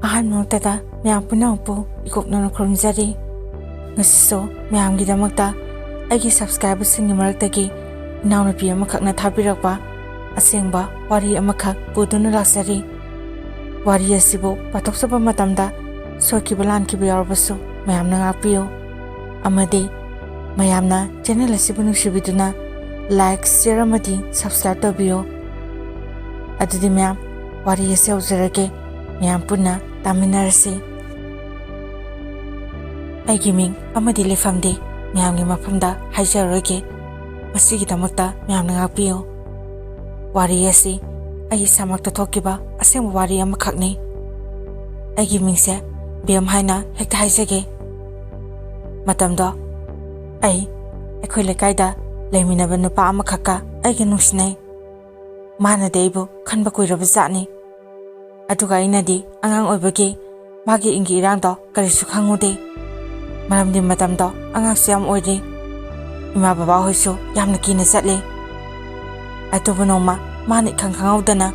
ꯑꯍꯥꯟꯕꯃꯛꯇꯗ ꯃꯌꯥꯝ ꯄꯨꯝꯅꯃꯛꯄꯨ ꯏꯀꯣꯛꯅꯅ ꯈꯨꯔꯨꯝꯖꯔꯤ꯫ ꯉꯁꯤꯁꯨ ꯃꯌꯥꯝꯒꯤꯗꯃꯛꯇ ꯑꯩꯒꯤ ꯁꯕꯁꯀ꯭ꯔꯥꯏꯕꯔꯁꯤꯡꯒꯤ ꯃꯔꯛꯇꯒꯤ ꯏꯅꯥꯎꯅꯨꯄꯤ ꯑꯃꯈꯛꯅ ꯊꯥꯕꯤꯔꯛꯄ ꯑꯁꯦꯡꯕ ꯋꯥꯔꯤ ꯑꯃꯈꯛ ꯄꯨꯗꯨꯅ ꯂꯥꯛꯆꯔꯤ꯫ ꯋꯥꯔꯤ ꯑꯁꯤꯕꯨ ꯄꯥꯊꯣꯛꯆꯕ ꯃꯇꯝꯗ ꯁꯣꯏꯈꯤꯕ ꯂꯥꯟꯈꯤꯕ ꯌꯥꯎꯔꯕꯁꯨ ꯃꯌꯥꯝꯅ ꯉꯥꯛꯄꯤꯌꯨ ꯑꯃꯗꯤ ꯃꯌꯥꯝꯅ ꯆꯦꯅꯦꯜ ꯑꯁꯤꯕꯨ ꯅꯨꯡꯁꯤꯕꯤꯗꯨꯅ ꯂꯥꯏꯛ, ꯁꯦꯌꯔ ꯑꯃꯗꯤ ꯁꯕꯁꯀ꯭ꯔꯥꯏꯕ ꯇꯧꯕꯤꯌꯨ꯫ ꯑꯗꯨꯗꯤ ꯃꯌꯥꯝ ꯋꯥꯔꯤ ꯑꯁꯤ ꯍꯧꯖꯔꯒꯦ, ꯃꯌꯥꯝ ꯄꯨꯟꯅ ꯇꯥꯃꯤꯟꯅꯔꯁꯤ꯫ ꯑꯩꯒꯤ ꯃꯤꯡ ꯑꯃꯗꯤ ꯂꯩꯐꯝꯗꯤ ꯃꯌꯥꯝꯒꯤ ꯃꯐꯝꯗ ꯍꯥꯏꯖꯔꯔꯣꯏꯒꯦ, ꯃꯁꯤꯒꯤꯗꯃꯛꯇ ꯃꯌꯥꯝꯅ ꯉꯥꯛꯄꯤꯌꯨ꯫ ꯋꯥꯔꯤ ꯑꯁꯤ ꯑꯩ ꯏꯁꯥꯃꯛꯇ ꯊꯣꯛꯈꯤꯕ ꯑꯁꯦꯡꯕ ꯋꯥꯔꯤ ꯑꯃꯈꯛꯅꯤ꯫ ꯑꯩꯒꯤ ꯃꯤꯡꯁꯦ ꯕꯦꯝ ꯍꯥꯏꯅ ꯍꯦꯛꯇ ꯍꯥꯏꯖꯒꯦ꯫ ꯃꯇꯝꯗꯣ ꯑꯩꯈꯣꯏ ꯂꯩꯀꯥꯏꯗ ꯂꯩꯃꯤꯟꯅꯕ ꯅꯨꯄꯥ ꯑꯃꯈꯛꯀ ꯑꯩꯒ ꯅꯨꯡꯁꯤꯅꯩ꯫ ꯃꯥꯅꯗꯤ ꯑꯩꯕꯨ ꯈꯟꯕ ꯀꯨꯏꯔꯕ ꯖꯥꯠꯅꯤ, ꯑꯗꯨꯒ ꯑꯩꯅꯗꯤ ꯑꯉꯥꯡ ꯑꯣꯏꯕꯒꯤ ꯃꯥꯒꯤ ꯏꯪꯒꯤ ꯏꯔꯥꯡꯗꯣ ꯀꯔꯤꯁꯨ ꯈꯪꯉꯨꯗꯦ꯫ ꯃꯔꯝꯗꯤ ꯃꯇꯝꯗꯣ ꯑꯉꯥꯡꯁꯨ ꯌꯥꯝ ꯑꯣꯏꯔꯤ, ꯏꯃꯥ ꯕꯕꯥ ꯍꯣꯏꯁꯨ ꯌꯥꯝꯅ ꯀꯤꯅ ꯆꯠꯂꯤ꯫ ꯑꯗꯨꯕꯨ ꯅꯣꯡꯃ ꯃꯥꯅ ꯏꯈꯪ ꯈꯪꯍꯧꯗꯅ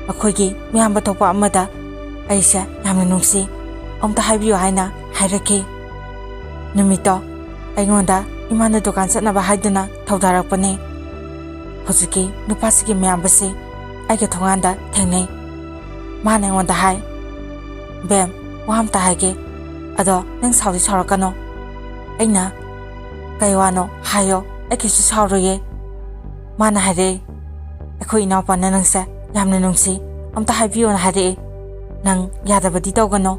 ꯑꯩꯈꯣꯏꯒꯤ ꯃꯤꯌꯥꯝꯕ ꯊꯣꯛꯄ ꯑꯃꯗ ꯑꯩꯁꯦ ꯌꯥꯝꯅ ꯅꯨꯡꯁꯤ, ꯑꯝꯇ ꯍꯥꯏꯕꯤꯌꯨ ꯍꯥꯏꯅ ꯍꯥꯏꯔꯛꯈꯤ꯫ ꯅꯨꯃꯤꯠꯇꯣ ꯑꯩꯉꯣꯟꯗ ꯏꯃꯥꯅ ꯗꯨꯀꯥꯟ ꯆꯠꯅꯕ ꯍꯥꯏꯗꯨꯅ ꯊꯧꯗꯥꯔꯛꯄꯅꯤ꯫ ꯍꯧꯖꯤꯛꯀꯤ ꯅꯨꯄꯥꯁꯤꯒꯤ ꯃꯤꯌꯥꯝꯕꯁꯤ ꯑꯩꯒ ꯊꯣꯡꯒꯥꯟꯗ ꯊꯦꯡꯅꯩ꯫ ꯃꯥꯅ ꯑꯩꯉꯣꯟꯗ ꯍꯥꯏ, "ꯕꯦꯝ, ꯋꯥ ꯑꯝꯇ ꯍꯥꯏꯒꯦ, ꯑꯗꯣ ꯅꯪ ꯁꯥꯎꯗꯤ ꯁꯥꯎꯔꯛꯀꯅꯣ." ꯑꯩꯅ, "ꯀꯩ ꯋꯥꯅꯣ ꯍꯥꯏꯌꯣ, ꯑꯩ ꯀꯩꯁꯨ ꯁꯥꯎꯔꯣꯏꯌꯦ." ꯃꯥꯅ ꯍꯥꯏꯔꯛꯏ, "ꯑꯩꯈꯣꯏ ꯏꯅꯥꯎꯄꯥꯅ ꯅꯪꯁꯦ ꯌꯥꯝꯅ ꯅꯨꯡꯁꯤ, ꯑꯝꯇ ꯍꯥꯏꯕꯤꯌꯣꯅ ꯍꯥꯏꯔꯛꯏ꯫ ꯅꯪ ꯌꯥꯗꯕꯗꯤ ꯇꯧꯒꯅꯣ,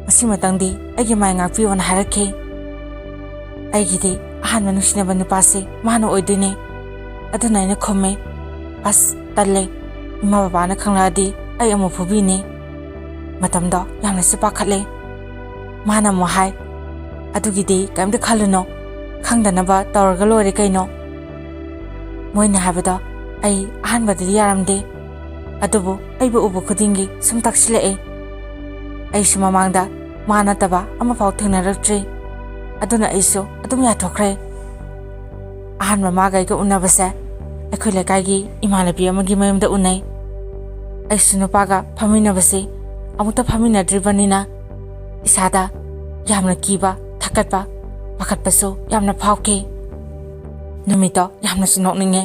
ꯉꯁꯤꯃꯇꯪꯗꯤ ꯑꯩꯒꯤ ꯃꯥꯏ ꯉꯥꯛꯄꯤꯌꯣꯅ ꯍꯥꯏꯔꯛꯈꯤ." ꯑꯩꯒꯤꯗꯤ ꯑꯍꯥꯟꯕ ꯅꯨꯡꯁꯤꯅꯕ ꯅꯨꯄꯥꯁꯤ ꯃꯥꯅ ꯑꯣꯏꯗꯣꯏꯅꯦ꯫ ꯑꯗꯨꯅ ꯑꯩꯅ ꯈꯨꯝꯃꯤ, "ꯑꯁ ꯇꯜꯂꯦ, ꯏꯃꯥ ꯕꯕꯥꯅ ꯈꯪꯂꯛꯑꯗꯤ ꯑꯩ ꯑꯃꯨꯛ ꯐꯨꯕꯤꯅꯤ." ꯃꯇꯝꯗꯣ ꯌꯥꯝꯅꯁꯨ ꯄꯥꯈꯠꯂꯦ꯫ ꯃꯥꯅ ꯑꯃꯨꯛ ꯍꯥꯏ, "ꯑꯗꯨꯒꯤꯗꯤ ꯀꯩꯝꯇ ꯈꯜꯂꯨꯅꯣ, ꯈꯪꯗꯅꯕ ꯇꯧꯔꯒ ꯂꯣꯏꯔꯦ ꯀꯩꯅꯣ." ꯃꯣꯏꯅ ꯍꯥꯏꯕꯗꯣ ꯑꯩ ꯑꯍꯥꯟꯕꯗꯗꯤ ꯌꯥꯔꯝꯗꯦ, ꯑꯗꯨꯕꯨ ꯑꯩꯕꯨ ꯎꯕ ꯈꯨꯗꯤꯡꯒꯤ ꯁꯨꯝ ꯇꯥꯛꯁꯤꯜꯂꯛꯑꯦ꯫ ꯑꯩꯁꯨ ꯃꯃꯥꯡꯗ ꯃꯥ ꯅꯠꯇꯕ ꯑꯃꯐꯥꯎ ꯊꯦꯡꯅꯔꯛꯇ꯭ꯔꯤ, ꯑꯗꯨꯅ ꯑꯩꯁꯨ ꯑꯗꯨꯝ ꯌꯥꯊꯣꯛꯈ꯭ꯔꯦ꯫ ꯑꯍꯥꯟꯕ ꯃꯥꯒ ꯑꯩꯒ ꯎꯅꯕꯁꯦ ꯑꯩꯈꯣই ꯂꯩꯀꯥꯏꯒꯤ ꯏꯃꯥꯟꯅꯕꯤ ꯑꯃꯒꯤ ꯃꯌꯨꯝꯗ ꯎꯅꯩ꯫ ꯑꯩꯁꯨ ꯅꯨꯄꯥꯒ ꯐꯝꯃꯤꯟꯅꯕꯁꯤ ꯑꯃꯨꯛꯇ ꯐꯝꯃꯤꯟꯅꯗ꯭ꯔꯤꯕꯅꯤꯅ ꯏꯁꯥꯗ ꯌꯥꯝꯅ ꯀꯤꯕ, ꯊꯛꯀꯠꯄ, ꯄꯥꯈꯠꯄꯁꯨ ꯌꯥꯝꯅ ꯐꯥꯎꯈꯤ꯫ ꯅꯨꯃꯤꯠꯇꯣ ꯌꯥꯝꯅꯁꯨ ꯅꯣꯛꯅꯤꯡꯉꯦ꯫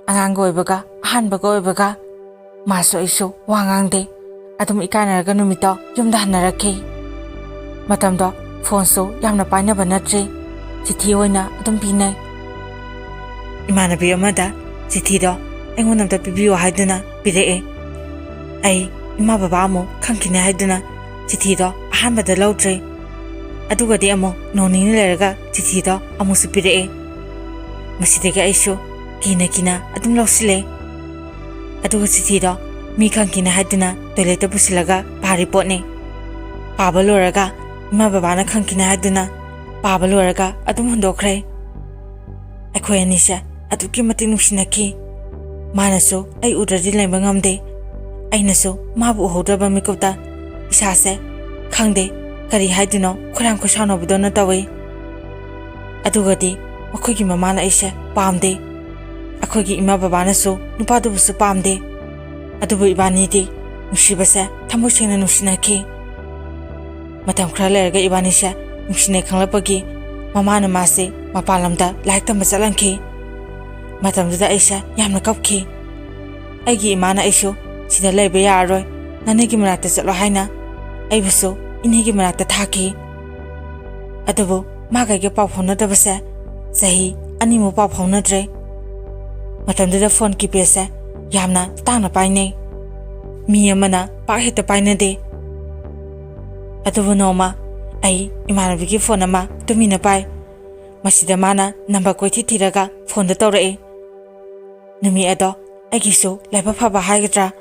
ꯑꯉꯥꯡꯒ ꯑꯣꯏꯕꯒ ꯑꯍꯥꯟꯕꯒ ꯑꯣꯏꯕꯒ ꯃꯥꯁꯨ ꯑꯩꯁꯨ ꯋꯥ ꯉꯥꯡꯗꯦ, ꯑꯗꯨꯝ ꯏꯀꯥꯏꯅꯔꯒ ꯅꯨꯃꯤꯠꯇꯣ ꯌꯨꯝꯗ ꯍꯟꯅꯔꯛꯈꯤ꯫ ꯃꯇꯝꯗꯣ ꯐꯣꯟꯁꯨ ꯌꯥꯝꯅ ꯄꯥꯏꯅꯕ ꯅꯠꯇ꯭ꯔꯤ, ꯆꯤꯊꯤ ꯑꯣꯏꯅ ꯑꯗꯨꯝ ꯄꯤꯅꯩ꯫ ꯏꯃꯥꯟꯅꯕꯤ ꯑꯃꯗ ꯆꯤꯊꯤꯗꯣ ꯑꯩꯉꯣꯟꯗ ꯑꯝꯇ ꯄꯤꯕꯤꯌꯨ ꯍꯥꯏꯗꯨꯅ ꯄꯤꯔꯛꯑꯦ꯫ ꯑꯩ ꯏꯃꯥ ꯕꯕꯥ ꯑꯃꯨꯛ ꯈꯪꯈꯤꯅꯦ ꯍꯥꯏꯗꯨꯅ ꯆꯤꯊꯤꯗꯣ ꯑꯍꯥꯟꯕꯗ ꯂꯧꯗ꯭ꯔꯦ꯫ ꯑꯗꯨꯒꯗꯤ ꯑꯃꯨꯛ ꯅꯣꯡ ꯅꯤꯅꯤ ꯂꯩꯔꯒ ꯆꯤꯊꯤꯗꯣ ꯑꯃꯨꯛꯁꯨ ꯄꯤꯔꯛꯑꯦ꯫ ꯃꯁꯤꯗꯒꯤ ꯑꯩꯁꯨ ꯀꯤꯅ ꯑꯗꯨꯝ ꯂꯧꯁꯤꯜꯂꯦ꯫ ꯑꯗꯨꯒ ꯆꯤꯊꯤꯗꯣ ꯃꯤ ꯈꯪꯈꯤꯅꯦ ꯍꯥꯏꯗꯨꯅ ꯇꯣꯏꯂꯦꯠꯇ ꯄꯨꯁꯤꯜꯂꯒ ꯄꯥꯔꯤ ꯄꯣꯠꯅꯤ꯫ ꯄꯥꯕ ꯂꯣꯏꯔꯒ ꯏꯃꯥ ꯕꯕꯥꯅ ꯈꯪꯈꯤꯅꯦ ꯍꯥꯏꯗꯨꯅ ꯄꯥꯕ ꯂꯣꯏꯔꯒ ꯑꯗꯨꯝ ꯍꯨꯟꯗꯣꯛꯈ꯭ꯔꯦ꯫ ꯑꯩꯈꯣꯏ ꯑꯅꯤꯁꯦ ꯑꯗꯨꯛꯀꯤ ꯃꯇꯤꯛ ꯅꯨꯡꯁꯤꯅꯈꯤ꯫ ꯃꯥꯅꯁꯨ ꯑꯩ ꯎꯗ꯭ꯔꯗꯤ ꯂꯩꯕ ꯉꯝꯗꯦ, ꯑꯩꯅꯁꯨ ꯃꯥꯕꯨ ꯎꯍꯧꯗ꯭ꯔꯕ ꯃꯤꯀꯨꯞꯇ ꯏꯁꯥꯁꯦ ꯈꯪꯗꯦ ꯀꯔꯤ ꯍꯥꯏꯗꯨꯅꯣ ꯈꯣꯏꯔꯥꯡ ꯈꯣꯏꯁꯥꯎꯅꯕꯗꯧꯅ ꯇꯧꯏ꯫ ꯑꯗꯨꯒꯗꯤ ꯃꯈꯣꯏꯒꯤ ꯃꯃꯥꯅ ꯑꯩꯁꯦ ꯄꯥꯝꯗꯦ, ꯑꯩꯈꯣꯏꯒꯤ ꯏꯃꯥ ꯕꯕꯥꯅꯁꯨ ꯅꯨꯄꯥꯗꯨꯕꯨꯁꯨ ꯄꯥꯝꯗꯦ꯫ ꯑꯗꯨꯕꯨ ꯏꯕꯥꯅꯤꯗꯤ ꯅꯨꯡꯁꯤꯕꯁꯦ ꯊꯃꯣꯏ ꯁꯦꯡꯅ ꯅꯨꯡꯁꯤꯅꯈꯤ꯫ ꯃꯇꯝ ꯈꯔ ꯂꯩꯔꯒ ꯏꯕꯥꯅꯤꯁꯦ ꯅꯨꯡꯁꯤꯅꯩ ꯈꯪꯂꯛꯄꯒꯤ ꯃꯃꯥꯅ ꯃꯥꯁꯦ ꯃꯄꯥꯟ ꯂꯝꯗ ꯂꯥꯏꯔꯤꯛ ꯇꯝꯕ ꯆꯠꯍꯟꯈꯤ꯫ ꯃꯇꯝꯗꯨꯗ ꯑꯩꯁꯦ ꯌꯥꯝꯅ ꯀꯞꯈꯤ꯫ ꯑꯩꯒꯤ ꯏꯃꯥꯅ ꯑꯩꯁꯨ ꯁꯤꯗ ꯂꯩꯕ ꯌꯥꯔꯔꯣꯏ, ꯅꯅꯦꯒꯤ ꯃꯅꯥꯛꯇ ꯆꯠꯂꯣ ꯍꯥꯏꯅ ꯑꯩꯕꯨꯁꯨ ꯏꯅꯦꯒꯤ ꯃꯅꯥꯛꯇ ꯊꯥꯈꯤ꯫ ꯑꯗꯨꯕꯨ ꯃꯥꯒ ꯑꯩꯒ ꯄꯥꯎ ꯐꯥꯎꯅꯗꯕꯁꯦ ꯆꯍꯤ 2 ꯄꯥꯎ ꯐꯥꯎꯅꯗ꯭ꯔꯦ꯫ ꯃꯇꯝꯗꯨꯗ ꯐꯣꯟ ꯀꯤꯄꯦꯗꯁꯦ ꯌꯥꯝꯅ ꯇꯥꯡꯅ ꯄꯥꯏꯅꯩ, ꯃꯤ ꯑꯃꯅ ꯄꯥꯛ ꯍꯦꯛꯇ ꯄꯥꯏꯅꯗꯦ꯫ ꯑꯗꯨꯕꯨ ꯅꯣꯡꯃ ꯑꯩ ꯏꯃꯥꯟꯅꯕꯤꯒꯤ ꯐꯣꯟ ꯑꯃ ꯇꯨꯃꯤꯟꯅ ꯄꯥꯏ, ꯃꯁꯤꯗ ꯃꯥꯅ ꯅꯝꯕꯔ ꯀꯣꯏꯊꯤ ꯊꯤꯔꯒ ꯐꯣꯟꯗ ꯇꯧꯔꯛꯑꯦ꯫ ꯅꯨꯃꯤꯠ ꯑꯗꯣ ꯑꯩꯒꯤꯁꯨ ꯂꯥꯏꯕꯛ ꯐꯕ ꯍꯥꯏꯒꯗ꯭ꯔꯥ,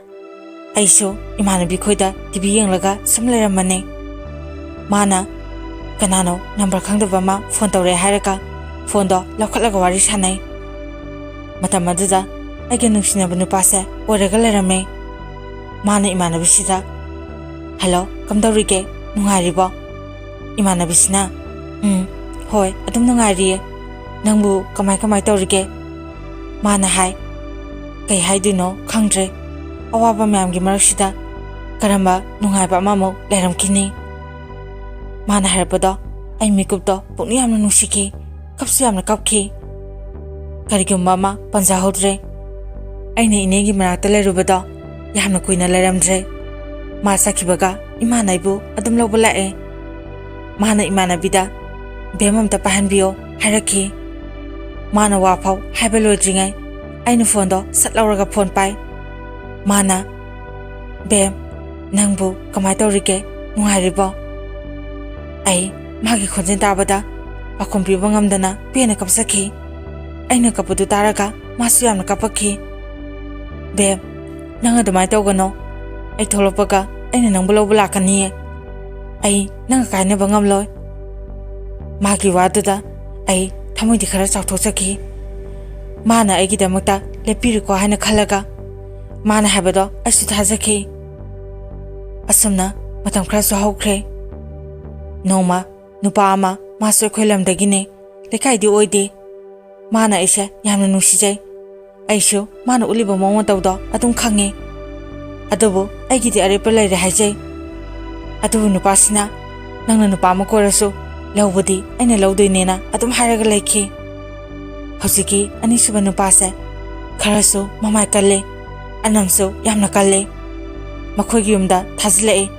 ꯑꯩꯁꯨ ꯏꯃꯥꯟꯅꯕꯤ ꯈꯣꯏꯗ ꯇꯤꯚꯤ ꯌꯦꯡꯂꯒ ꯁꯨꯝ ꯂꯩꯔꯝꯕꯅꯦ꯫ ꯃꯥꯅ ꯀꯅꯥꯅꯣ ꯅꯝꯕꯔ ꯈꯪꯗꯕ ꯑꯃ ꯐꯣꯟ ꯇꯧꯔꯛꯑꯦ ꯍꯥꯏꯔꯒ ꯐꯣꯟꯗꯣ ꯂꯧꯈꯠꯂꯒ ꯋꯥꯔꯤ ꯁꯥꯟꯅꯩ꯫ ꯃꯇꯝ ꯑꯗꯨꯗ ꯑꯩꯒ ꯅꯨꯡꯁꯤꯅꯕ ꯅꯨꯄꯥꯁꯦ ꯑꯣꯏꯔꯒ ꯂꯩꯔꯝꯃꯦ꯫ ꯃꯥꯅ ꯏꯃꯥꯟꯅꯕꯤꯁꯤꯗ, "ꯍꯜꯂꯣ, ꯀꯝꯗꯧꯔꯤꯒꯦ, ꯅꯨꯡꯉꯥꯏꯔꯤꯕꯣ?" ꯏꯃꯥꯟꯅꯕꯤꯁꯤꯅ, "ꯍꯣꯏ, ꯑꯗꯨꯝ ꯅꯨꯡꯉꯥꯏꯔꯤꯌꯦ, ꯅꯪꯕꯨ ꯀꯃꯥꯏ ꯇꯧꯔꯤꯒꯦ?" ꯃꯥꯅ ꯍꯥꯏ, "ꯀꯩ ꯍꯥꯏꯗꯣꯏꯅꯣ ꯈꯪꯗ꯭ꯔꯦ, ꯑꯋꯥꯕ ꯃꯌꯥꯝꯒꯤ ꯃꯔꯛꯁꯤꯗ karamba nungaiba amamuk leiramkini. Mana hairapado ai mikupto pukni yamna nungsiki kapsu yamna kapki. Karigumba ama panjahodre. Aina inegi manakta leirubado yamna kuina leiramdre. Ma sakhibaga imana ibu adum lawba lae. Mana imana bida bemamta pahanbiyo hairaki. Mana wafau haiba loidringai aina fondo satlauraga phone pai. Mana bem nangbu kamai taurige nungairibo. Ai magi khonjen tabada pakhom piba ngamdana pena kapsakhi. Aina kapudu taraga masu yamna kapakhi. Bem nang adumai tawgano. Ai tholopaga aina nangbu lawba lakani. Ai nang kaina bangamloi. Magi waduda ai thamoidi khara chawthosakhi. Mana aigidamakta lepiriko haina khalaga mana habado asu thazakhi. Asumna matam kharasu hawkhre. Noma nupa ama masu khoilamdagine lekaidi oide. Mana aisha yamna nungsijai. Aishu mana uliba mawon tawdo adum khange. Adubu aigidi arepa laire haijai. Adubu nupasina nangna nupa ama korasu lawbudi aina lawdoinena adum hairaga laikhi. Hojiki anisuba nupase kharasu mamai kalle anamsu yamna kalle. Makhoigi yumda thazilai.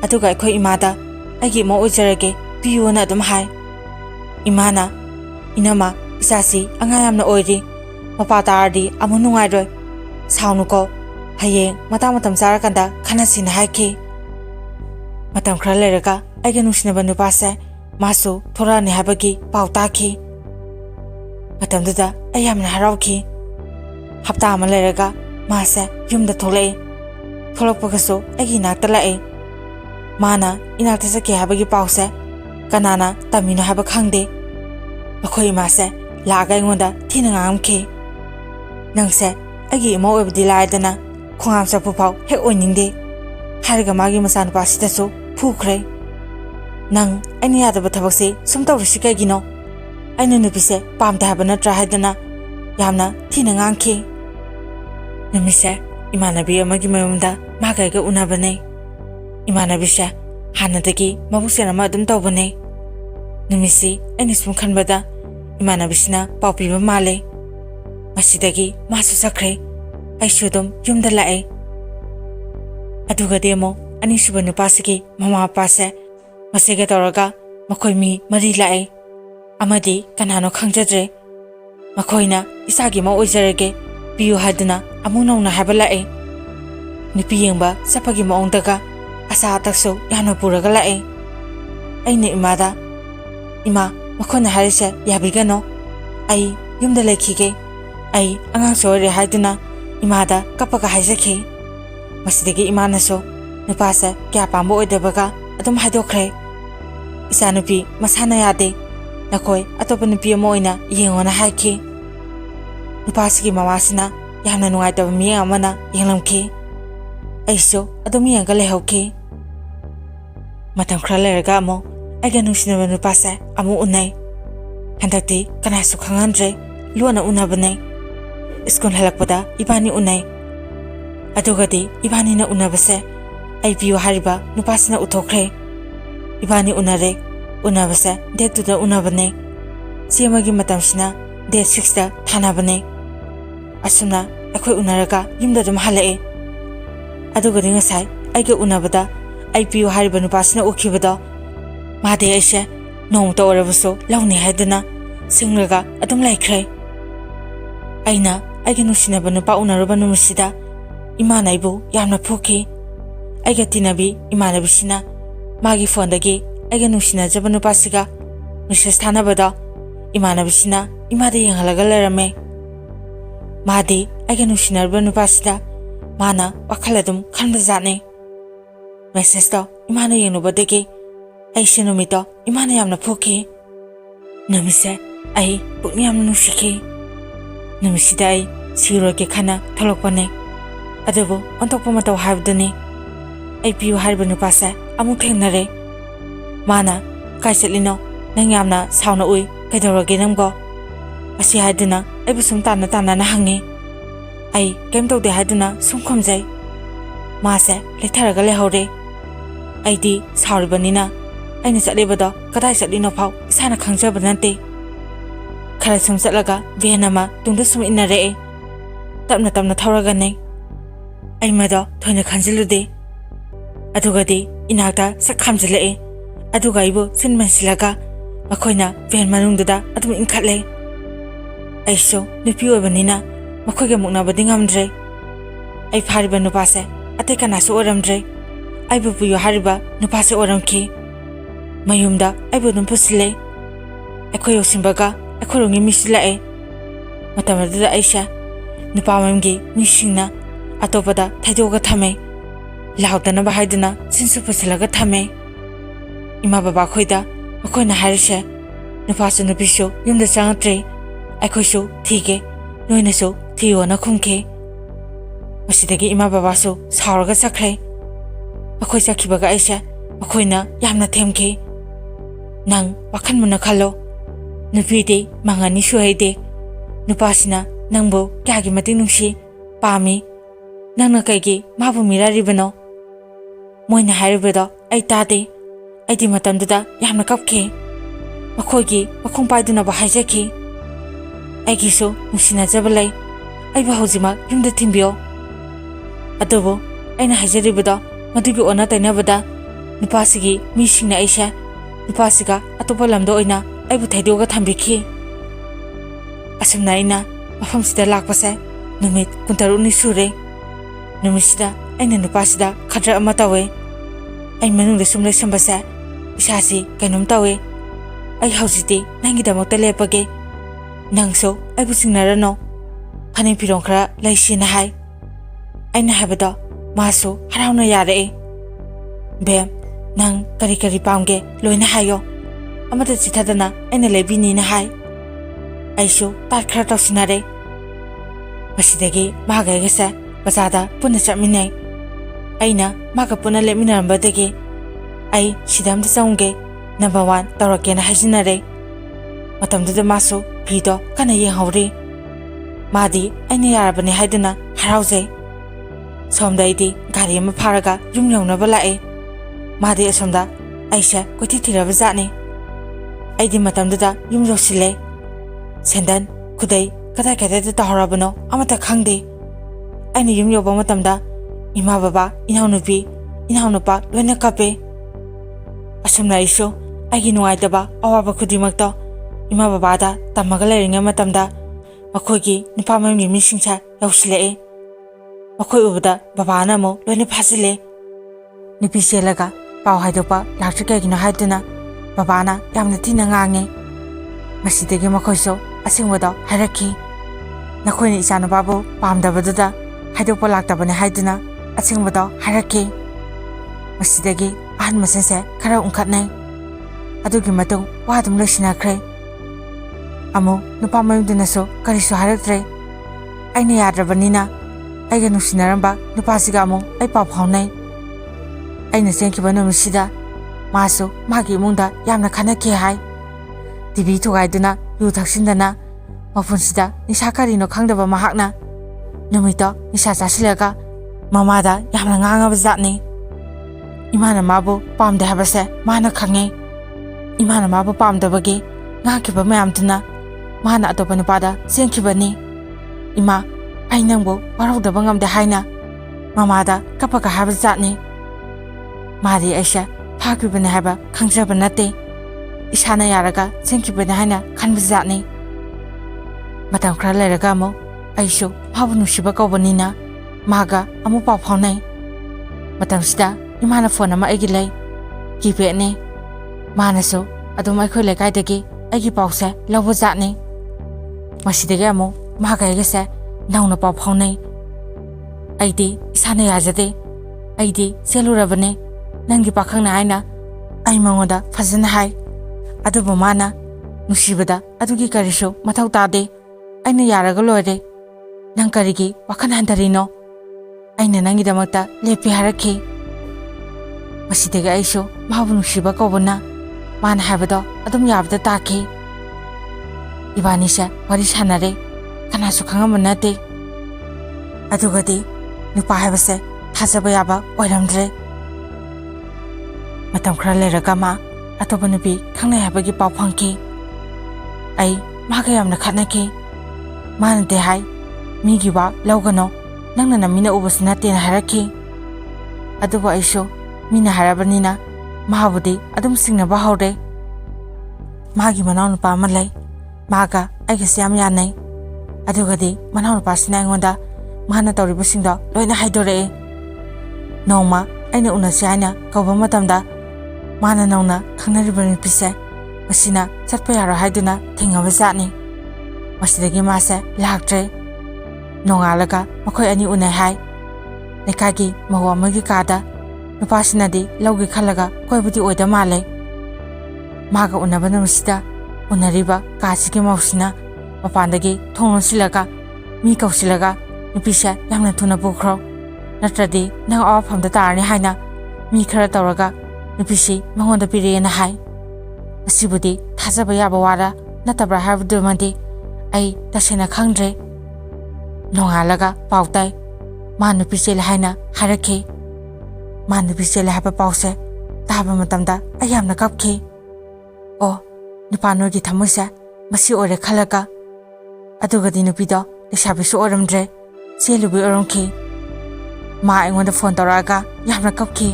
Aduga akhoi imada aigi mo ojarage piyona adum hai. Imana inama isasi anga yamna oiri. Mapa tardi amu nungairoi. Saunuko hayeng matam sarakanda khanasina haikhi. Matam khara leiraga aiga nungsinaba nupase masu thorani habagi pau takhi. Matamduda ai yamna haraukhi. Hapta ama leiraga mase yumda tholai. Tholokpagasu aigi inakta lae. Mana inakta sakhi habagi pause kanana tamino haba khangde. Makhoi mase laga ingonda thina ngamkhi. Nangse aigi ima oibdi laidana khongam sakpu pau hek oiningde. Hariga magi masanapa sidasu phukre. Nang aini yadaba thabakse sumtawrishi kaigino. Aina nupise pamta haba natra haidana yamna thina ngangkhi. Numise imanabi amagi mayumda magaiga unabane. Imanabisha hanadagi mabuksen ama adum tawbane. Numisi aini sum khanbada imanabisina paupiba male. Masidagi masu sakre. Aishudum yumda lae. Aduga demo anisuba nupasigi mama pase masega tawraga makhoi mi mari lae. Amadi kanano khangjadre. Makhoina isagi ma oijarage piyu haduna amunawna haba lae. Nipi yengba sapagi maongdaga asa atakso yamna puraga lae. Aina imada ima makhona harise yabigano. Ai yumda laikhige. Ai angang soire haiduna imada kapaga haizakhi. Masidagi imanaso nupasa kya pambo oidabaga adum haidokre. Isa nupi masana yade. Nakoi atopa nupi ama oina yengona haikhi. Nupasigi mamasina yamna nungaitaba miyeng amana yenglamkhi. Aiso adum yenga lehawkhi. Matam khara leiraga amo aiga nungsinaba nupase amu unai. Handakti kanasu khangandre luana unabane. Iskun halakpada ibani unai. Adugadi ibani na unabase ai piyu hariba nupasina uthokre. Ibani unare unabase date 2 da unabane. Siamagi matamsina date 6 da thanabane. Asuna akhoi unaraga yumda dum halae. Adugadi ngasai aiga unabada ai piyu hariba nupasina ukhibada made aisha nongta orabuso lawni haiduna singraga adum laikhre. Aina aiga nungsinaba nupa unaruba numusida imana ibu yamna phukhi. Aiga tinabi imanabisina magi fondagi aiga nungsinajaba nupasiga message thanabada imanabisina imada yenghalaga lerame. Madi aiga nungsinarba nupasida mana wakhaladum khanbajane. Message to imana yengnubadagi aisha numito imana yamna phukhi. Numise ai pukni yamna nungsikhi. Numisida ai siroge khana tholokpane. Adubu ontokpa mataw haibdani ai piyu hariba nupase amuk thengnare. Mana kaisetlino nang yamna sauna ui kaidorage namgo. Asi haiduna aibu sum tana na hangi. Ai kem tawde haiduna sum khomjai. मासे लेथरगा लेहौरे अइदी साउरिबनिना अइना चलिबदो कदाय चलिनो फाउ इसाना खंगजब नते खरा सुम चलगा भेन अमा तुंगदो सुम इनरे तपना तपना थौरगा नै अइमदो थोइना खंजिलुदे अदुगदि इनाक्ता सक खामजिले अदुगा इबु सिनमनसिलगा मखोइना भेन मनुंगदुदा अदुम इनखले अइसो नुपि ओइबनिना मखोइगे मुकनाबदि ngamdre ai phariba nupase ate kanasu oramdre aibu puyo hariba nupase oramki mayumda aibu dum pusile ekhoy osimbaga ekhorongi misilae matamada aisha nupamamgi misingna atopada thaidoga thame laudana bahaiduna sinsu pusilaga thame ima baba khoida akhoina harise nupasu nupisho yumda changatre ekhoisu thige noinasu thiona khumke मसीदगी इमा बाबासु सावरगा चखरे अखोय चखिबगा आइसा अखोयना यामना थेमखे नंग वाखन मुना खलो नुपीदे मंगानी सुहैदे नुपासिना नंगबो क्यागी मतिंग नुंसी पामी नंगना कैगी माबु मिरारिबनो Moina हारिबदो आई तादे आइदि मतमदुदा यामना कपखे अखोयगी मखों पाइदुना बहाइजखि आइगिसु नुसिना जबलै आइबा हौजिमा युमदा थिंबियो अदुबो अइना हाइजरिबदो मदुगी ओना तैनाबदा नुपासिगी मिसिंगना आइसा नुपासिगा अतोपा लमदो ओइना आइबु थैदोगा थंबिखि असमना अइना मफमसिदा लाकपसे नुमित कुंतरुनि सुरे नुमिसिदा अइना नुपासिदा खद्रा अमा तवे अइ मनुंगदे सुम लेसंबसे इसासि कैनोम तवे अइ हौजिति नंगिदमक्ता लेपगे नंगसो आइबु सिंगनारनो फने फिरों खरा लैसिना हाय अइना हाबदो मासु हराउना यारे बेम नंग करी करी पामगे लोइना हायो अमदा चिथादना अइना लेबिनीना हाय आइसु तार खरा तौसिनारे मसिदगी मागायगसे बजादा पुना चमिनै अइना मागा पुना लेमिनारबदगी अइ सिदामदा चौंगे नंबर 1 तौरकेना हाइजिनारे मतमदुदा मासु फिदो कना येंहौरी मादी अइना यारबने हाइदुना हराउजे सोमदाइदी गाड़ी में फारगा युम यौनबा लाए मादी असोमदा आइसा कोथि थिरबा जाने आइदी मतमदुदा युम यौसिले सेंदन खुदै कदाय कदाय तहरबनो अमता खंगदे आइना युम यौबा मतमदा इमा बाबा इनाउनुपि इनाउनुपा लोइना कपे असोमना आइसो आइगी नुआइदबा अवाबा खुदिमक्तो इमा बाबादा तमगा लेरिङे मतमदा मखोइगी नुपाममगी मिसिंसा यौसिले मखोय उबदा बाबाना मो लोइना फासिले निपि चेलगा पाव हाइदोपा लाक्ट्रि कैगिनो हाइदुना बाबाना यामना थिना ngange मसिदगी मखोयसो असिंगबदो हाइरखि नखोयनि इचाना बाबु पामदबदुदा हाइदोपा लाक्तबने हाइदुना असिंगबदो हाइरखि मसिदगी ahन मसेसे खरा उंखतनै अदुगी मतुंग वादुम लोसिनाख्रे अमु नुपामयुदुनासो करिसु हाइरक्त्रे आइना याद्रबनिना आइगा नुसिनारंबा नुपासिगा अमु आइ पाव फाउनै आइना चेंखिबा नुमिसिदा मासु मागी इमुंगदा यामना खानाखि हाय टीवी थुगाइदुना यु थक्सिनदना मफुनसिदा निसा करिनो खंगदबा महाकना नुमितो निसा चासिलगा ममादा यामना ngangaबा जातनि इमाना माबु पामदे हाबसे माना खंगे इमाना माबु पामदबगी ngankiba mayamduna माना अतोपा नुपादा चेंखिबनि इमा आई नंगबो वारौदबा ngamde हाइना ममादा कपका हाबा जातनि मारी आइसा फाकिबने हाबा खंगजबा नते इसाना यारगा चेंखिबने हाइना खनबा जातनि मतम खरा लेरगा मो आइसो माबु नुसिबा कौबनिना मागा अमु पाव फाउनै मतमसिदा इमाना फोन अमा आइगी लै कीपैडने मानसो अदुम आइखोय लेकाइदगी आइगी पावसे लौबा जातनि मसिदगी अमु मागायगसे नौना पाव फाउनै आइदी इसाना याजदे आइदी सेलुरबने नंगी पाखंना आइना आइ मंगोदा फजना हाय अदुबो माना नुसिबदा अदुगी करिसो मथौ तादे आइना यारगा लोरे नंग करिगी वाखन हंदरिनो आइना नंगीदमक्ता लेपि हारखि मसिदगी आइसो माबु नुसिबा कौबना माना हाबदो अदुम याबदा ताखि इबानिसा वारी सानारे कनासु खंगम नते अदुगदी नुपा हाबसे ꯊꯥꯖꯕ ꯌꯥꯕ ꯑꯣꯏꯔꯝꯗ꯭ꯔꯦ꯫ ꯃꯇꯝ ꯈꯔ ꯂꯩꯔꯒ ꯃꯥ ꯑꯇꯣꯞꯄ ꯅꯨꯄꯤ ꯈꯪꯅꯩ ꯍꯥꯏꯕꯒꯤ ꯄꯥꯎ ꯐꯪꯈꯤ꯫ ꯑꯩ ꯃꯥꯒ ꯌꯥꯝꯅ ꯈꯠꯅꯈꯤ꯫ ꯃꯥꯅꯗꯤ ꯍꯥꯏ ꯃꯤꯒꯤ ꯋꯥ ꯂꯧꯒꯅꯣ, ꯅꯪꯅ ꯅꯃꯤꯠꯅ ꯎꯕꯁꯨ ꯅꯠꯇꯦꯅ ꯍꯥꯏꯔꯛꯈꯤ꯫ ꯑꯗꯨꯕꯨ ꯑꯩꯁꯨ ꯃꯤꯅ ꯍꯥꯏꯔꯕꯅꯤꯅ ꯃꯥꯕꯨꯗꯤ ꯑꯗꯨꯝ ꯁꯤꯡꯅꯕ ꯍꯧꯔꯦ꯫ ꯃꯥꯒꯤ ꯃꯅꯥꯎꯅꯨꯄꯥ ꯑꯃ ꯂꯩ, ꯃꯥꯒ ꯑꯩꯒꯁꯤ ꯌꯥꯝ ꯌꯥꯅꯩ꯫ ꯑꯗꯨꯒꯗꯤ ꯃꯅꯥꯎꯅꯨꯄꯥꯁꯤꯅ ꯑꯩꯉꯣꯟꯗ ꯃꯥꯅ ꯇꯧꯔꯤꯕꯁꯤꯡꯗꯣ ꯂꯣꯏꯅ ꯍꯥꯏꯗꯣꯔꯛꯑꯦ꯫ ꯅꯣꯡꯃ ꯑꯩꯅ ꯎꯅꯁꯤ ꯍꯥꯏꯅ ꯀꯧꯕ ꯃꯇꯝꯗ ꯃꯥꯅ ꯅꯧꯅ ꯈꯪꯅꯔꯤꯕ ꯅꯨꯄꯤꯁꯦ ꯃꯁꯤꯅ ꯆꯠꯄ ꯌꯥꯔꯣꯏ ꯍꯥꯏꯗꯨꯅ ꯊꯤꯡꯉꯕ ꯖꯥꯠꯅꯤ꯫ ꯃꯁꯤꯗꯒꯤ ꯃꯥꯁꯦ ꯂꯥꯛꯇ꯭ꯔꯦ꯫ ꯅꯣꯡꯉꯥꯜꯂꯒ ꯃꯈꯣꯏ ꯑꯅꯤ ꯎꯅꯩ ꯍꯥꯏ꯫ ꯂꯩꯀꯥꯏꯒꯤ ꯃꯧ ꯑꯃꯒꯤ ꯀꯥꯗ ꯅꯨꯄꯥꯁꯤꯅꯗꯤ ꯂꯧꯒꯦ ꯈꯜꯂꯒ ꯀꯣꯏꯕꯗꯤ ꯑꯣꯏꯗ ꯃꯥꯜꯂꯦ꯫ ꯃꯥꯒ ꯎꯅꯕ ꯅꯨꯃꯤꯠꯁꯤꯗ ꯎꯅꯔꯤꯕ ꯀꯥꯁꯤꯒꯤ ꯃꯧꯁꯤꯅ ꯃꯄꯥꯟꯗꯒꯤ ꯊꯣꯡ ꯂꯣꯟꯁꯤꯜꯂꯒ ꯃꯤ ꯀꯧꯁꯤꯜꯂꯒ ꯅꯨꯄꯤꯁꯦ ꯌꯥꯝꯅ ꯊꯨꯅ ꯄꯨꯈ꯭ꯔꯣ, ꯅꯠꯇ꯭ꯔꯗꯤ ꯅꯪ ꯑꯋꯥꯐꯝꯗ ꯇꯥꯔꯅꯤ ꯍꯥꯏꯅ ꯃꯤ ꯈꯔ ꯇꯧꯔꯒ ꯅꯨꯄꯤꯁꯤ ꯃꯉꯣꯟꯗ ꯄꯤꯔꯛꯑꯦꯅ ꯍꯥꯏ꯫ ꯑꯁꯤꯕꯨꯗꯤ ꯊꯥꯖꯕ ꯌꯥꯕ ꯋꯥꯔ ꯅꯠꯇꯕ꯭ꯔꯥ ꯍꯥꯏꯕꯗꯨꯃꯗꯤ ꯑꯩ ꯇꯁꯦꯡꯅ ꯈꯪꯗ꯭ꯔꯦ꯫ ꯅꯣꯡꯉꯥꯜꯂꯒ ꯄꯥꯎ ꯇꯥꯏ ꯃꯥ ꯅꯨꯄꯤ ꯆꯦꯜꯂꯦ ꯍꯥꯏꯅ ꯍꯥꯏꯔꯛꯈꯤ꯫ ꯃꯥ ꯅꯨꯄꯤ ꯆꯦꯜꯂꯦ ꯍꯥꯏꯕ ꯄꯥꯎꯁꯦ ꯇꯥꯕ ꯃꯇꯝꯗ ꯑꯩ ꯌꯥꯝꯅ ꯀꯞꯈꯤ꯫ ꯑꯣ, ꯅꯨꯄꯥ ꯅꯣꯏꯒꯤ ꯊꯃꯣꯏꯁꯦ ꯃꯁꯤ ꯑꯣꯏꯔꯦ ꯈꯜꯂꯒ꯫ ꯑꯗꯨꯒꯗꯤ ꯅꯨꯄꯤꯗꯣ ꯂꯩꯁꯥꯕꯤꯁꯨ ꯑꯣꯏꯔꯝꯗ꯭ꯔꯦ, ꯆꯦꯜꯂꯨꯕꯤ ꯑꯣꯏꯔꯝꯈꯤ꯫ ꯃꯥ ꯑꯩꯉꯣꯟꯗ ꯐꯣꯟ ꯇꯧꯔꯛꯑꯒ ꯌꯥꯝꯅ ꯀꯞꯈꯤ꯫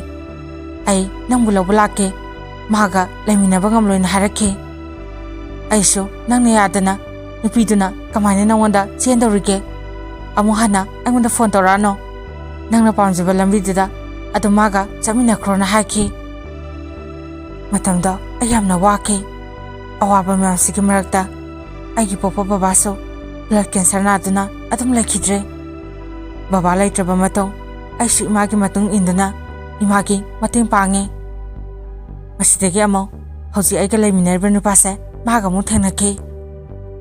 ꯑꯩ ꯅꯪꯕꯨ ꯂꯧꯕ ꯂꯥꯛꯀꯦ, ꯃꯥꯒ ꯂꯩꯃꯤꯟꯅꯕ ꯉꯝꯂꯣꯏꯅ ꯍꯥꯏꯔꯛꯈꯤ꯫ ꯑꯩꯁꯨ ꯅꯪꯅ ꯌꯥꯗꯅ ꯅꯨꯄꯤꯗꯨꯅ ꯀꯃꯥꯏꯅ ꯅꯪꯉꯣꯟꯗ ꯆꯦꯟꯗꯧꯔꯤꯒꯦ? ꯑꯃꯨꯛ ꯍꯟꯅ ꯑꯩꯉꯣꯟꯗ ꯐꯣꯟ ꯇꯧꯔꯛꯑꯅꯣ, ꯅꯪꯅ ꯄꯥꯝꯖꯕ ꯂꯝꯕꯤꯗꯨꯗ ꯑꯗꯨꯝ ꯃꯥꯒ ꯆꯠꯃꯤꯟꯅꯈ꯭ꯔꯣꯅ ꯍꯥꯏꯈꯤ꯫ ꯃꯇꯝꯗꯣ ꯑꯩ ꯌꯥꯝꯅ ꯋꯥꯈꯤ꯫ ꯑꯋꯥꯕ ꯃꯌꯥꯝꯁꯤꯒꯤ ꯃꯔꯛꯇ ꯑꯩꯒꯤ ꯄꯣꯛꯄ ꯕꯕꯥꯁꯨ ꯕ꯭ꯂꯗ ꯀꯦꯟꯁꯔ ꯅꯥꯗꯨꯅ ꯑꯗꯨꯝ ꯂꯩꯈꯤꯗ꯭ꯔꯦ꯫ ꯕꯕꯥ ꯂꯩꯇ꯭ꯔꯕ ꯃꯇꯨꯡ ꯑꯩꯁꯨ ꯏꯃꯥꯒꯤ ꯃꯇꯨꯡ ꯏꯟꯗꯨꯅ ꯏꯃꯥꯒꯤ ꯃꯇꯦꯡ ꯄꯥꯡꯉꯤ꯫ ꯃꯁꯤꯗꯒꯤ ꯑꯃꯨꯛ ꯍꯧꯖꯤꯛ ꯑꯩꯒ ꯂꯩꯃꯤꯟꯅꯔꯤꯕ ꯅꯨꯄꯥꯁꯦ ꯃꯥꯒ ꯑꯃꯨꯛ ꯊꯦꯡꯅꯈꯤ꯫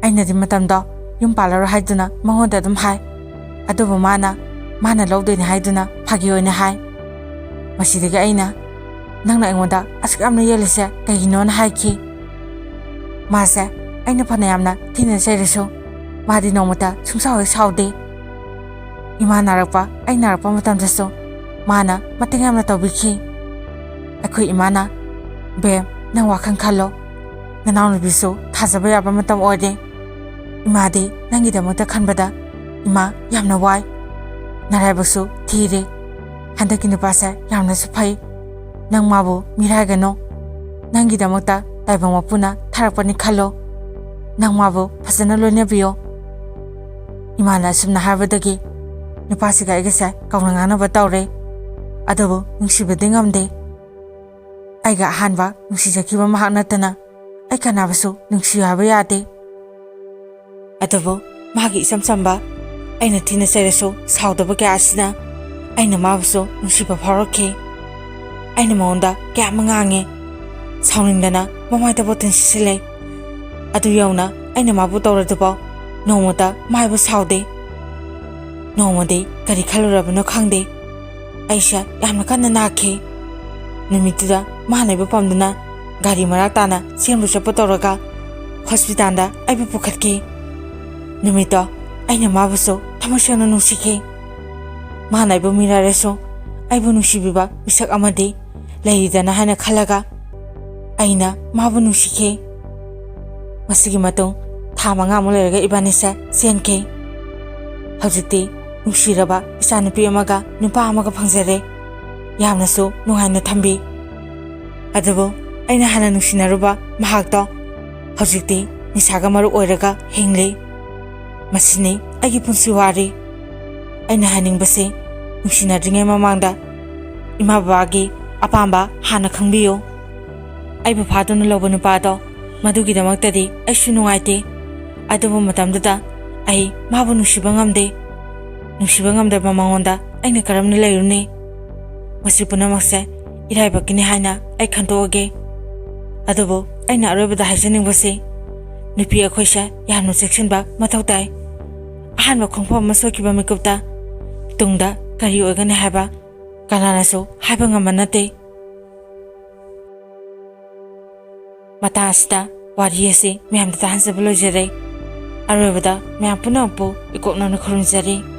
ꯑꯩꯅꯗꯤ ꯃꯇꯝꯗꯣ ꯌꯨꯝ ꯄꯥꯜꯂꯔꯣꯏ ꯍꯥꯏꯗꯨꯅ ꯃꯉꯣꯟꯗ ꯑꯗꯨꯝ ꯍꯥꯏ꯫ ꯑꯗꯨꯕꯨ ꯃꯥꯅ ꯂꯧꯗꯣꯏꯅꯤ ꯍꯥꯏꯗꯨꯅ ꯐꯥꯒꯤ ꯑꯣꯏꯅ ꯍꯥꯏ꯫ ꯃꯁꯤꯗꯒꯤ ꯑꯩꯅ ꯅꯪꯅ ꯑꯩꯉꯣꯟꯗ ꯑꯁꯨꯛ ꯌꯥꯝꯅ ꯌꯦꯜꯂꯤꯁꯦ ꯀꯩꯒꯤꯅꯣꯅ ꯍꯥꯏꯈꯤ꯫ ꯃꯥꯁꯦ ꯑꯩꯅ ꯐꯅ ꯌꯥꯝꯅ ꯊꯤꯅ ꯆꯩꯔꯁꯨ ꯃꯥꯗꯤ ꯅꯣꯡꯃꯇ ꯁꯨꯡꯁꯥꯎ ꯍꯦꯛ ꯁꯥꯎꯗꯦ꯫ ꯏꯃꯥ ꯅꯥꯔꯛꯄ, ꯑꯩ ꯅꯥꯔꯛꯄ ꯃꯇꯝꯗꯁꯨ ꯃꯥꯅ ꯃꯇꯦꯡ ꯌꯥꯝꯅ ꯇꯧꯕꯤꯈꯤ꯫ ꯑꯩꯈꯣꯏ ꯏꯃꯥꯅ ꯕꯦꯝ, ꯅꯪ ꯋꯥꯈꯜ ꯈꯜꯂꯣ, ꯅꯅꯥꯎꯅꯨꯄꯤꯁꯨ ꯊꯥꯖꯕ ꯌꯥꯕ ꯃꯇꯝ ꯑꯣꯏꯔꯦ꯫ ꯏꯃꯥꯗꯤ ꯅꯪꯒꯤꯗꯃꯛꯇ ꯈꯟꯕꯗ ꯏꯃꯥ ꯌꯥꯝꯅ ꯋꯥꯏ, ꯅꯔꯥꯏꯕꯛꯁꯨ ꯊꯤꯔꯦ꯫ ꯍꯟꯗꯛꯀꯤ ꯅꯨꯄꯥꯁꯦ ꯌꯥꯝꯅꯁꯨ ꯐꯩ, ꯅꯪ ꯃꯥꯕు ꯃꯤꯔꯥꯏꯒꯅꯣ, ꯅꯪꯒꯤꯗꯃꯛꯇ ꯇꯥꯏꯕꯪ ꯃꯄꯨꯅ ꯊꯥꯔꯛꯄꯅꯤ ꯈꯜꯂꯣ, ꯅꯪ ꯃꯥꯕꯨ ꯐꯖꯅ ꯂꯣꯏꯅꯕꯤꯌꯣ꯫ ꯏꯃꯥꯅ ꯑꯁꯨꯝꯅ ꯍꯥꯏꯕꯗꯒꯤ ꯅꯨꯄꯥꯁꯤꯒ ꯑꯩꯒꯁꯦ ꯀꯧꯅ ꯉꯥꯡꯅꯕ ꯇꯧꯔꯦ꯫ ꯑꯗꯨꯕꯨ ꯅꯨꯡꯁꯤꯕꯗꯤ ꯉꯝꯗꯦ꯫ ꯑꯩꯒ ꯑꯍꯥꯟꯕ ꯅꯨꯡꯁꯤꯖꯈꯤꯕ ꯃꯍꯥꯛ ꯅꯠꯇꯅ ꯑꯩ ꯀꯅꯥꯕꯨꯁꯨ ꯅꯨꯡꯁꯤꯌꯨ ꯍꯥꯏꯕ ꯌꯥꯗꯦ꯫ ꯑꯗꯨꯕꯨ ꯃꯥꯒꯤ ꯏꯆꯝ ꯆꯝꯕ, ꯑꯩꯅ ꯊꯤꯅ ꯆꯩꯔꯁꯨ ꯁꯥꯎꯗꯕ ꯀꯌꯥ ꯑꯁꯤꯅ ꯑꯩꯅ ꯃꯥꯕꯨꯁꯨ ꯅꯨꯡꯁꯤꯕ ꯐꯥꯎꯔꯛꯈꯤ꯫ ꯑꯩꯅ ꯃꯉꯣꯟꯗ ꯀꯌꯥ ꯑꯃ ꯉꯥꯡꯉꯦ, ꯁꯥꯎꯅꯤꯡꯗꯅ ꯃꯃꯥꯏꯗ ꯕꯣꯇꯜ ꯁꯤꯠꯆꯤꯜꯂꯦ꯫ ꯑꯗꯨ ꯌꯧꯅ ꯑꯩꯅ ꯃꯥꯕꯨ ꯇꯧꯔꯗꯨꯐꯥꯎ ꯅꯣꯡꯃꯇ ꯃꯥꯕꯨ ꯁꯥꯎꯗꯦ꯫ ꯅꯣꯡꯃꯗꯤ ꯀꯔꯤ ꯈꯜꯂꯨꯔꯕꯅꯣ ꯈꯪꯗꯦ, ꯑꯩꯁꯦ ꯌꯥꯝꯅ ꯀꯟꯅ ꯅꯥꯈꯤ꯫ ꯅꯨꯃꯤꯠꯇꯨꯗ ꯃꯥꯅ ꯑꯩꯕꯨ ꯄꯝꯗꯨꯅ ꯒꯥꯔꯤ ꯃꯔꯥꯛ ꯇꯥꯅ ꯆꯦꯟꯕ ꯆꯠꯄ ꯇꯧꯔꯒ ꯍꯣꯁꯄꯤꯇꯥꯜꯗ ꯑꯩꯕꯨ ꯄꯨꯈꯠꯈꯤ꯫ ꯅꯨꯃꯤꯠꯇꯣ ꯑꯩꯅ ꯃꯥꯕꯨꯁꯨ ꯊꯃꯣꯏ ꯁꯦꯡꯅ ꯅꯨꯡꯁꯤꯈꯤ꯫ ꯃꯥꯅ ꯑꯩꯕꯨ ꯃꯤꯔꯥꯏꯔꯁꯨ ꯑꯩꯕꯨ ꯅꯨꯡꯁꯤꯕꯤꯕ ꯃꯤꯁꯛ ꯑꯃꯗꯤ ꯂꯩꯔꯤꯗꯅ ꯍꯥꯏꯅ ꯈꯜꯂꯒ ꯑꯩꯅ ꯃꯥꯕꯨ ꯅꯨꯡꯁꯤꯈꯤ꯫ ꯃꯁꯤꯒꯤ ꯃꯇꯨꯡ ꯊꯥ 5 ꯂꯩꯔꯒ ꯏꯕꯥꯅꯤꯁꯦ ꯆꯦꯟꯈꯤ꯫ ꯍꯧꯖꯤꯛꯇꯤ ꯅꯨꯡꯁꯤꯔꯕ ꯏꯆꯥꯅꯨꯄꯤ ꯑꯃꯒ ꯅꯨꯄꯥ ꯑꯃꯒ ꯐꯪꯖꯔꯦ, ꯌꯥꯝꯅꯁꯨ ꯅꯨꯡꯉꯥꯏꯅ ꯊꯝꯕꯤ꯫ ꯑꯗꯨꯕꯨ ꯑꯩꯅ ꯍꯥꯟꯅ ꯅꯨꯡꯁꯤꯅꯔꯨꯕ ꯃꯍꯥꯛꯇꯣ ꯍꯧꯖꯤꯛꯇꯤ ꯅꯤꯁꯥꯒ ꯃꯔꯨ ꯑꯣꯏꯔꯒ ꯍꯤꯡꯂꯤ꯫ ꯃꯁꯤꯅꯤ ꯑꯩꯒꯤ ꯄꯨꯟꯁꯤ ꯋꯥꯔꯤ꯫ ꯑꯩꯅ ꯍꯥꯏꯅꯤꯡꯕꯁꯤ ꯅꯨꯡꯁꯤꯅꯗ꯭ꯔꯤꯉꯩ ꯃꯃꯥꯡꯗ ꯏꯃꯥ ꯕꯕꯥꯒꯤ ꯑꯄꯥꯝꯕ ꯍꯥꯟꯅ ꯈꯪꯕꯤꯌꯨ꯫ ꯑꯩꯕꯨ ꯐꯥꯗꯨꯅ ꯂꯧꯕ ꯅꯨꯄꯥꯗꯣ ꯃꯗꯨꯒꯤꯗꯃꯛꯇꯗꯤ ꯑꯩꯁꯨ ꯅꯨꯡꯉꯥꯏꯇꯦ꯫ ꯑꯗꯨꯕꯨ ꯃꯇꯝꯗꯨꯗ ꯑꯩ ꯃꯥꯕꯨ ꯅꯨꯡꯁꯤꯕ ꯉꯝꯗꯦ꯫ ꯅꯨꯡꯁꯤꯕ ꯉꯝꯗꯕ ꯃꯉꯣꯟꯗ ꯑꯩꯅ ꯀꯔꯝꯅ ꯂꯩꯔꯨꯅꯤ? ꯃꯁꯤ ꯄꯨꯝꯅꯃꯛꯁꯦ ꯏꯔꯥꯏꯕꯛꯀꯤꯅꯤ ꯍꯥꯏꯅ ꯑꯩ ꯈꯟꯇꯣꯛꯑꯒꯦ꯫ ꯑꯗꯨꯕꯨ ꯑꯩꯅ ꯑꯔꯣꯏꯕꯗ ꯍꯥꯏꯖꯅꯤꯡꯕꯁꯤ ꯅꯨꯄꯤ ꯑꯩꯈꯣꯏꯁꯦ ꯌꯥꯝꯅ ꯆꯦꯛꯁꯤꯟꯕ ꯃꯊꯧ ꯇꯥꯏ꯫ ꯑꯍꯥꯟꯕ ꯈꯣꯡꯐꯝ ꯑꯃ ꯁꯣꯏꯈꯤꯕ ꯃꯤꯀꯨꯞꯇ ꯇꯨꯡꯗ ꯀꯔꯤ ꯑꯣꯏꯒꯅꯤ ꯍꯥꯏꯕ ꯀꯅꯥꯅꯁꯨ ꯍꯥꯏꯕ ꯉꯝꯕ ꯅꯠꯇꯦ꯫ ꯃꯇꯥꯡ ꯑꯁꯤꯗ ꯋꯥꯔꯤ ꯑꯁꯤ ꯃꯌꯥꯝꯗ ꯇꯥꯍꯟꯖꯕ ꯂꯣꯏꯖꯔꯦ꯫ ꯑꯔꯣꯏꯕꯗ ꯃꯌꯥꯝ ꯄꯨꯝꯅꯃꯛꯄꯨ ꯏꯀꯣꯛꯅꯅ ꯈꯨꯔꯨꯝꯖꯔꯤ꯫